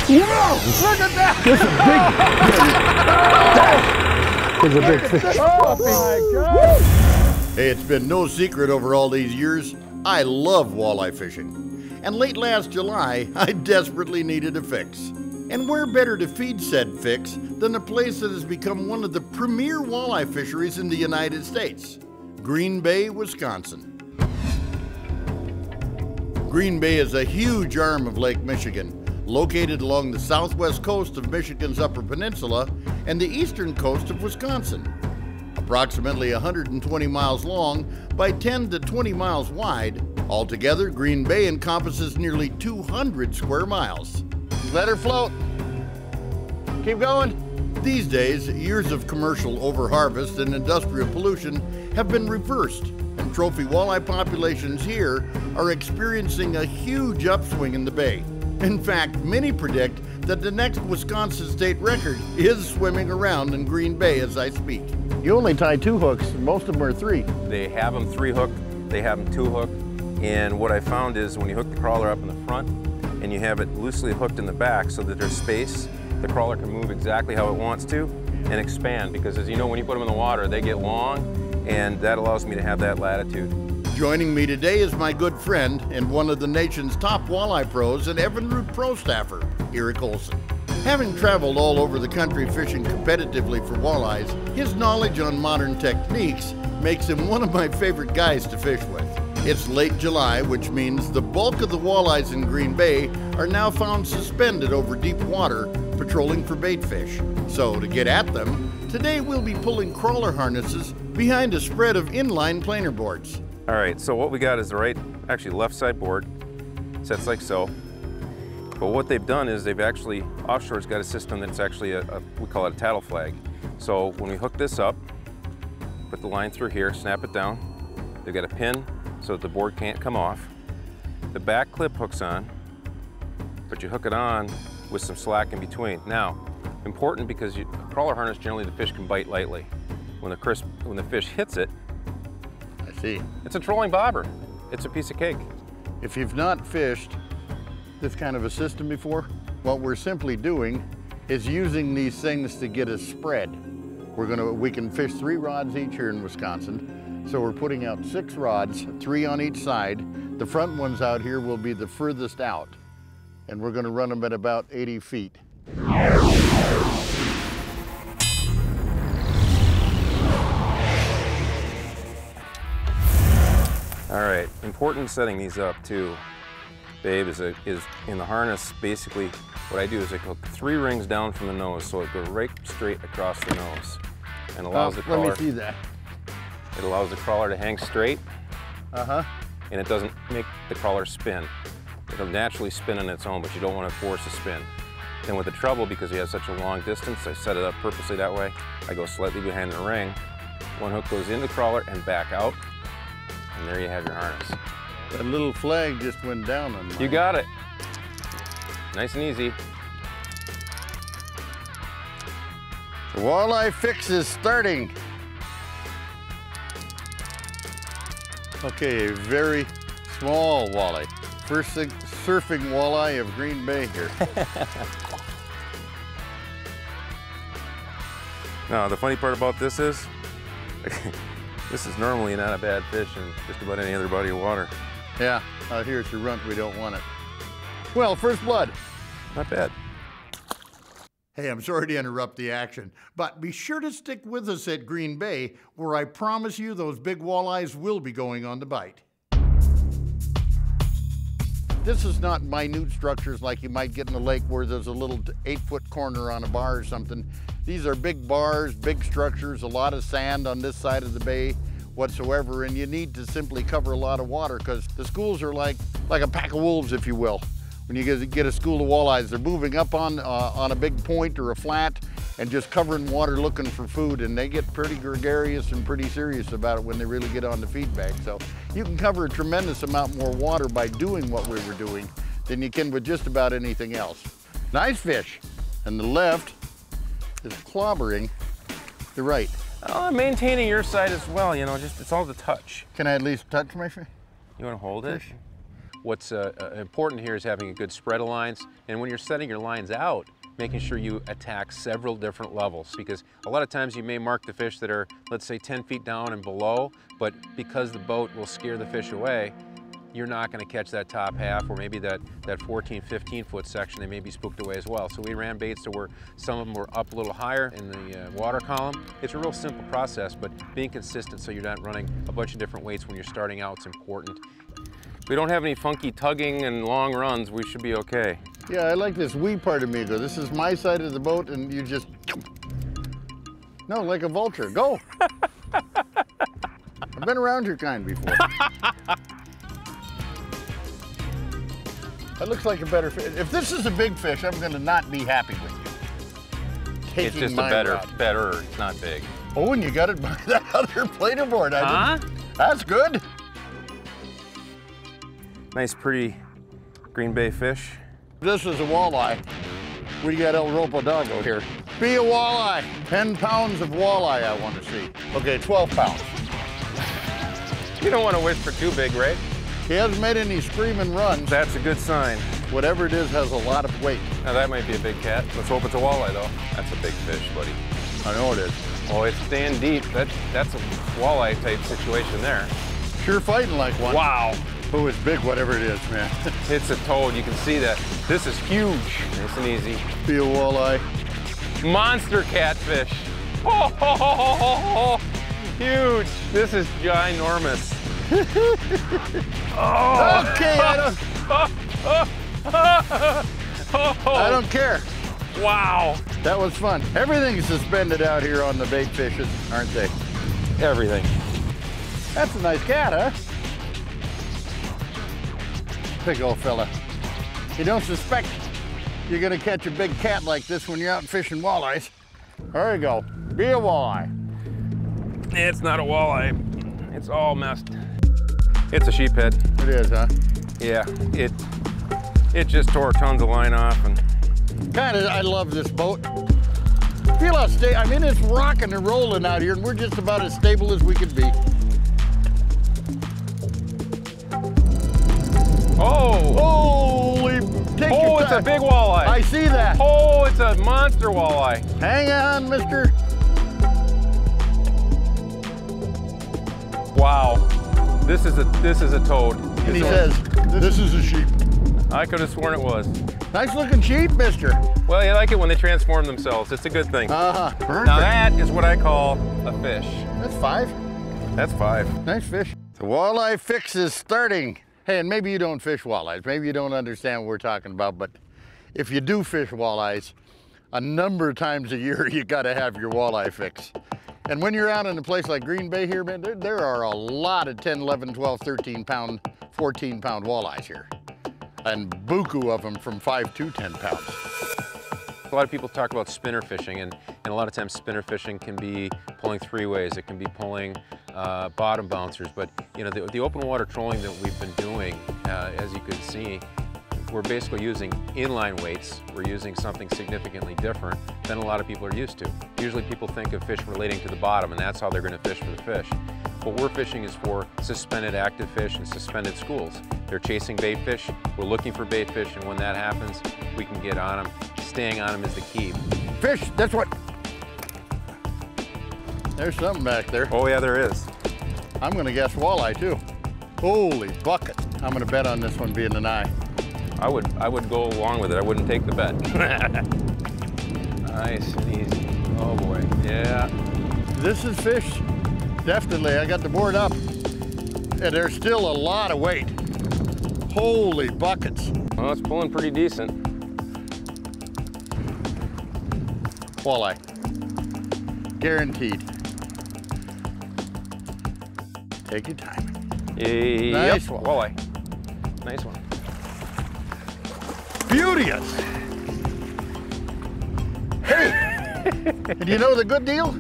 Whoa! Look at that! There's a big fish. Oh my God! Hey, it's been no secret over all these years, I love walleye fishing. And late last July, I desperately needed a fix. And where better to feed said fix than a place that has become one of the premier walleye fisheries in the United States, Green Bay, Wisconsin. Green Bay is a huge arm of Lake Michigan, located along the southwest coast of Michigan's Upper Peninsula and the eastern coast of Wisconsin. Approximately 120 miles long by 10 to 20 miles wide, altogether Green Bay encompasses nearly 200 square miles. Let her float. Keep going. These days, years of commercial overharvest and industrial pollution have been reversed, and trophy walleye populations here are experiencing a huge upswing in the bay. In fact, many predict that the next Wisconsin state record is swimming around in Green Bay as I speak. You only tie 2 hooks, and most of them are 3. They have them 3 hook, they have them 2 hook, and what I found is when you hook the crawler up in the front and you have it loosely hooked in the back so that there's space, the crawler can move exactly how it wants to and expand, because as you know, when you put them in the water, they get long, and that allows me to have that latitude. Joining me today is my good friend and one of the nation's top walleye pros and Evinrude Pro staffer, Eric Olson. Having traveled all over the country fishing competitively for walleyes, his knowledge on modern techniques makes him one of my favorite guys to fish with. It's late July, which means the bulk of the walleyes in Green Bay are now found suspended over deep water, patrolling for bait fish. So to get at them, today we'll be pulling crawler harnesses behind a spread of inline planer boards. All right, so what we got is the left side board, sets like so. But what they've done is they've actually, offshore's got a system that's actually we call it a tattle flag. So when we hook this up, put the line through here, snap it down. They've got a pin so that the board can't come off. The back clip hooks on, but you hook it on with some slack in between. Now, important because a crawler harness, generally the fish can bite lightly. When the fish hits it, I see. It's a trolling bobber. It's a piece of cake. If you've not fished this kind of a system before, what we're simply doing is using these things to get a spread. We can fish 3 rods each here in Wisconsin. So we're putting out 6 rods, 3 on each side. The front ones out here will be the furthest out. And we're gonna run them at about 80 feet. All right, important setting these up too, babe, is in the harness, basically what I do is I hook 3 rings down from the nose so it goes right straight across the nose and allows the crawler. Let me see that. It allows the crawler to hang straight. Uh-huh. And it doesn't make the crawler spin. It'll naturally spin on its own, but you don't want to force a spin. And with the trouble, because you have such a long distance, I set it up purposely that way. I go slightly behind the ring. One hook goes in the crawler and back out. And there you have your harness. That little flag just went down on mine. You got it. Nice and easy. The walleye fix is starting. Okay, a very small walleye. First surfing walleye of Green Bay here. Now, the funny part about this is, this is normally not a bad fish in just about any other body of water. Yeah, out here at the runt, we don't want it. Well, first blood. Not bad. Hey, I'm sorry to interrupt the action, but be sure to stick with us at Green Bay, where I promise you those big walleyes will be going on the bite. This is not minute structures like you might get in the lake where there's a little 8-foot corner on a bar or something. These are big bars, big structures, a lot of sand on this side of the bay whatsoever, and you need to simply cover a lot of water because the schools are like a pack of wolves, if you will. When you get a school of walleyes, they're moving up on a big point or a flat and just covering water looking for food, and they get pretty gregarious and pretty serious about it when they really get on the feed bag. So you can cover a tremendous amount more water by doing what we were doing than you can with just about anything else. Nice fish. And the left is clobbering the right. Oh, maintaining your side as well, you know, just it's all the touch. Can I at least touch my fish? You want to hold it? What's important here is having a good spread of lines, and when you're setting your lines out, making sure you attack several different levels, because a lot of times you may mark the fish that are, let's say, 10 feet down and below, but because the boat will scare the fish away, you're not going to catch that top half, or maybe that 14, 15 foot section, they may be spooked away as well. So we ran baits to where some of them were up a little higher in the water column. It's a real simple process, but being consistent so you're not running a bunch of different weights when you're starting out is important. If we don't have any funky tugging and long runs, we should be okay. Yeah, I like this wee part of me. This is my side of the boat, and you just, no, like a vulture, go. I've been around your kind before. That looks like a better fish. If this is a big fish, I'm going to not be happy with you. It's just a better, it's not big. Oh, and you got it by that other plater board. That's good. Nice, pretty Green Bay fish. This is a walleye. We got El Ropodago here. Be a walleye. 10 pounds of walleye I want to see. Okay, 12 pounds. You don't want to wish for too big, right? He hasn't made any screaming runs. That's a good sign. Whatever it is has a lot of weight. Now that might be a big cat. Let's hope it's a walleye though. That's a big fish, buddy. I know it is. Oh, it's staying deep. That's a walleye type situation there. Sure fighting like one. Wow. Oh, it's big, whatever it is, man. It's a toad, you can see that. This is huge. Nice and easy. Be a walleye. Monster catfish. Oh, huge. This is ginormous. Oh. Okay, I don't care. Wow. That was fun. Everything's suspended out here on the bait fishes, aren't they? Everything. That's a nice cat, huh? Big old fella. You don't suspect you're gonna catch a big cat like this when you're out fishing walleyes. There you go. Be a walleye. It's not a walleye. It's all messed. It's a sheephead. It is, huh? Yeah, it just tore tons of line off. And I love this boat. Feel how stable. I mean, it's rocking and rolling out here, and we're just about as stable as we could be. Oh! Holy! Take your Oh, it's a big walleye. I see that. Oh, it's a monster walleye. Hang on, mister. Wow. This is a toad. And he says, this is a sheep. I could have sworn it was. Nice looking sheep, mister. Well, you like it when they transform themselves. It's a good thing. Perfect. Now that is what I call a fish. That's 5. That's 5. Nice fish. The walleye fix is starting. Hey, and maybe you don't fish walleyes. Maybe you don't understand what we're talking about, but if you do fish walleyes, a number of times a year, you gotta have your walleye fix. And when you're out in a place like Green Bay here, man, there are a lot of 10, 11, 12, 13 pound, 14 pound walleyes here. And buku of them from 5 to 10 pounds. A lot of people talk about spinner fishing, and a lot of times spinner fishing can be pulling 3 ways. It can be pulling bottom bouncers, but you know, the open water trolling that we've been doing, as you can see, we're basically using inline weights. We're using something significantly different than a lot of people are used to. Usually people think of fish relating to the bottom, and that's how they're going to fish for the fish. What we're fishing is for suspended active fish and suspended schools. They're chasing bait fish. We're looking for bait fish, and when that happens, we can get on them. Staying on them is the key. Fish, that's what. There's something back there. Oh yeah, there is. I'm gonna guess walleye too. Holy bucket. I'm gonna bet on this one being an eye. I would go along with it. I wouldn't take the bet. Nice and easy. Oh boy, yeah. This is fish. Definitely, I got the board up. And there's still a lot of weight. Holy buckets. Well, it's pulling pretty decent. Walleye. Guaranteed. Take your time. Nice one. Walleye. Nice one. Beauteous. Hey! And you know the good deal?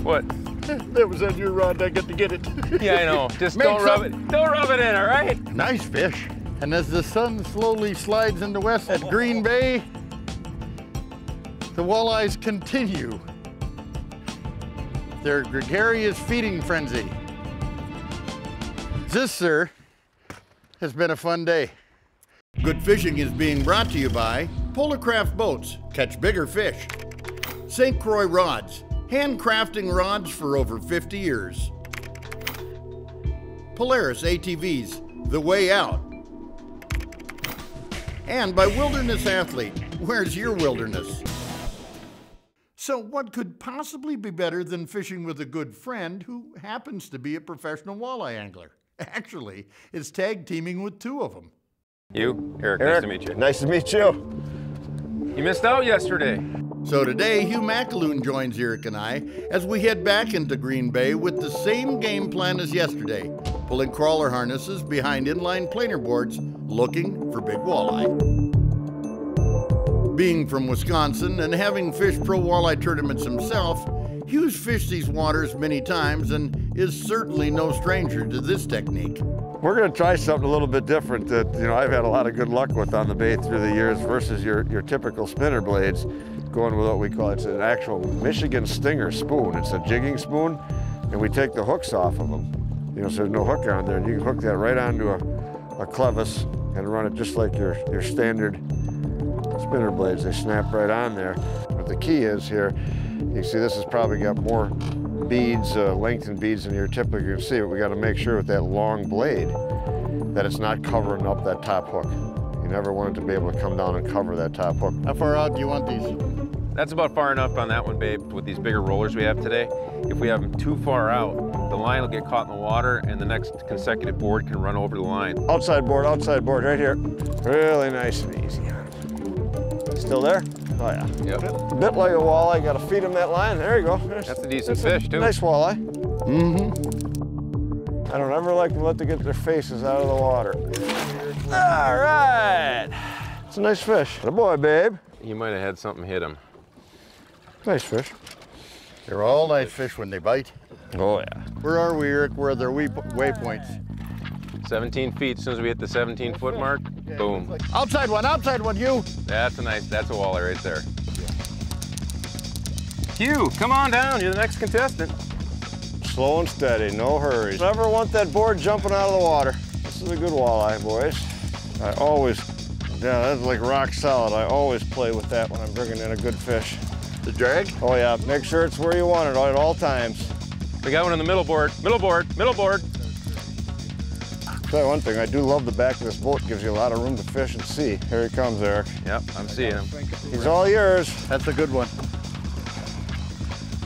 What? That was on your rod, I get to get it. Yeah, I know. Just don't rub it in, all right? Nice fish. And as the sun slowly slides into west at Green Bay, the walleyes continue their gregarious feeding frenzy. This, sir, It's been a fun day. Good Fishing is being brought to you by Polarcraft Boats, catch bigger fish. St. Croix Rods, handcrafting rods for over 50 years. Polaris ATVs, the way out. And by Wilderness Athlete, where's your wilderness? So what could possibly be better than fishing with a good friend who happens to be a professional walleye angler? Actually, it's tag teaming with two of them. You, Eric, nice to meet you. Nice to meet you. You missed out yesterday. So today, Hugh McAloon joins Eric and I as we head back into Green Bay with the same game plan as yesterday, pulling crawler harnesses behind inline planer boards, looking for big walleye. Being from Wisconsin and having fished pro walleye tournaments himself, Hugh's fished these waters many times and is certainly no stranger to this technique. We're going to try something a little bit different that, I've had a lot of good luck with on the Bay through the years versus your typical spinner blades, going with what we call, it's an actual Michigan Stinger spoon. It's a jigging spoon, and we take the hooks off of them. So there's no hook on there, and you can hook that right onto a clevis and run it just like your standard spinner blades. They snap right on there. But the key is here, you see this has probably got more beads, lengthened beads than you're typically going to see, but we got to make sure with that long blade that it's not covering up that top hook. You never want it to be able to come down and cover that top hook. How far out do you want these? That's about far enough on that one, babe, with these bigger rollers we have today. If we have them too far out, the line will get caught in the water and the next consecutive board can run over the line. Outside board, right here. Really nice and easy. Still there? Oh yeah. Yep. A bit like a walleye, got to feed him that line. There you go. That's a decent fish, too. Nice walleye. Mm-hmm. I don't ever like to let them get their faces out of the water. All right. It's a nice fish. Good boy, babe. You might have had something hit him. Nice fish. They're all nice fish when they bite. Oh yeah. Where are we, Eric? Where are their waypoints? 17 feet, as soon as we hit the 17-foot mark, boom. Outside one, Hugh. That's a walleye right there. Hugh, come on down, you're the next contestant. Slow and steady, no hurries. Never want that board jumping out of the water. This is a good walleye, boys. That's like rock solid. I always play with that when I'm bringing in a good fish. The drag? Oh yeah, make sure it's where you want it at all times. We got one on the middle board. Tell you one thing, I do love the back of this boat. It gives you a lot of room to fish and see. Here he comes, Eric. Yep, I'm seeing him. He's all yours. That's a good one.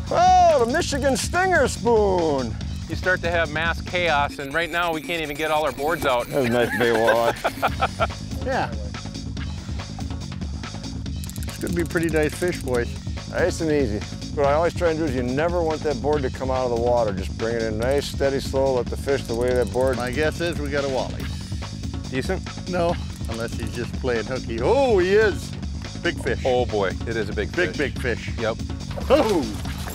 Oh, the Michigan Stinger spoon. You start to have mass chaos, and right now we can't even get all our boards out. That's a nice Bay Walleye. Yeah. It's gonna be pretty nice fish, boys. Nice and easy. What I always try and do is you never want that board to come out of the water. Just bring it in nice, steady, slow, let the fish the way that board. My guess is we got a walleye. Decent? No, unless he's just playing hooky. Oh, he is. Big fish. Oh boy, it is a big fish. Big fish. Yep. Oh,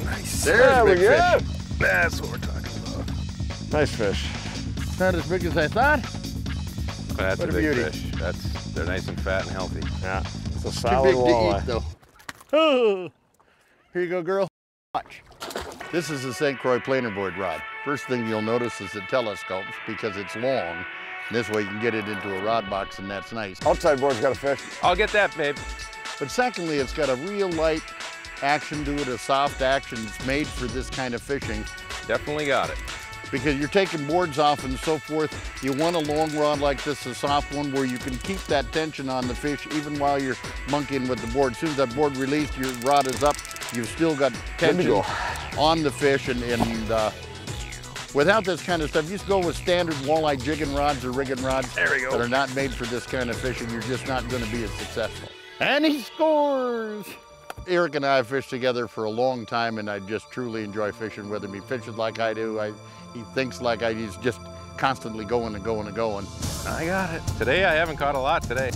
Nice. there's a big fish. That's what we're talking about. Nice fish. Not as big as I thought. That's What a a big beauty. fish. They're nice and fat and healthy. Yeah, it's a Too solid big walleye. to eat, though. Oh, here you go, girl. Watch. This is a St. Croix planer board rod. First thing you'll notice is it telescopes because it's long. This way you can get it into a rod box, and that's nice. Outside board's got a fish. I'll get that, babe. But secondly, it's got a real light action to it, a soft action. It's made for this kind of fishing. Definitely got it. Because you're taking boards off and so forth. You want a long rod like this, a soft one, where you can keep that tension on the fish even while you're monkeying with the board. As soon as that board released, your rod is up. You've still got tension on the fish, and without this kind of stuff, you just go with standard walleye jigging rods or rigging rods that are not made for this kind of fishing. You're just not going to be as successful. And he scores! Eric and I have fished together for a long time, and I just truly enjoy fishing with him. He fishes like I do. He thinks like I do. He's just constantly going and going and going. I got it. Today I haven't caught a lot today.